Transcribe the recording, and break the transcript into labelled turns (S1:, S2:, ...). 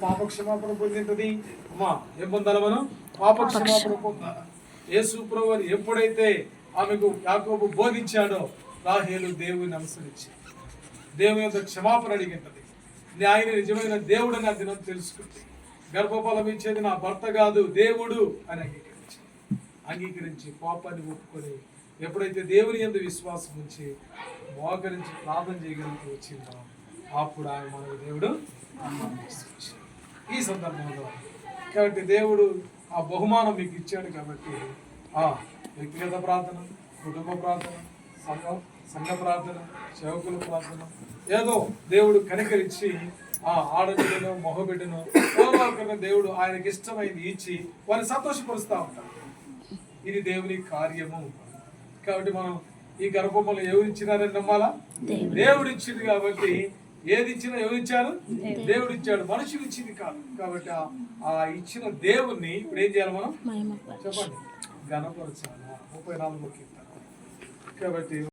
S1: పాప క్షమాపణ పొందింటది. అమ్మా ఏం పొందాలి మనం? పాప క్షమాపణ పొందాలి. యేసు ప్రభువు ఎప్పుడైతే ఆమెకు యాకోబు బోధించాడో రాహేలు దేవుని అనుసరించి దేవుని యొక్క క్షమాపణ అడిగింటది. ఆయన నిజమైన దేవుడు అని అది తెలుసుకుంది. గర్భఫలం ఇచ్చేది నా భర్త కాదు దేవుడు అని అంగీకరించి పాపాన్ని ఒప్పుకొని ఎప్పుడైతే దేవుని యందు విశ్వాసం ఉంచి మోకరించి ప్రార్థన చేయగలిగి వచ్చిందో అప్పుడు ఆయన మనకు దేవుడు ఈ సందర్భంలో కాబట్టి దేవుడు ఆ బహుమానం మీకు ఇచ్చాడు. కాబట్టి వ్యక్తిగత ప్రార్థన, కుటుంబ ప్రార్థన, సంఘ ప్రార్థన, సేవకుల ప్రార్థన ఏదో దేవుడు కనికరించి ఆడబిడ్డను మొహబిడ్డను ఎవరో దేవుడు ఆయనకి ఇష్టమైంది ఇచ్చి వారిని సంతోషపరుస్తూ ఉంటారు. ఇది దేవుని కార్యము. కాబట్టి మనం ఈ గర్భంలో ఎవరు ఇచ్చినారని నమ్మాలా? దేవుడు ఇచ్చింది. కాబట్టి ఏది ఇచ్చినా ఎవరు ఇచ్చారు? దేవుడు ఇచ్చాడు, మనుషులు ఇచ్చింది కాదు. కాబట్టి ఆ ఇచ్చిన దేవుణ్ణి ఇప్పుడు ఏం చేయాలి మనం? చెప్పండి, గణపరచాలా? 34 కీర్తన. కాబట్టి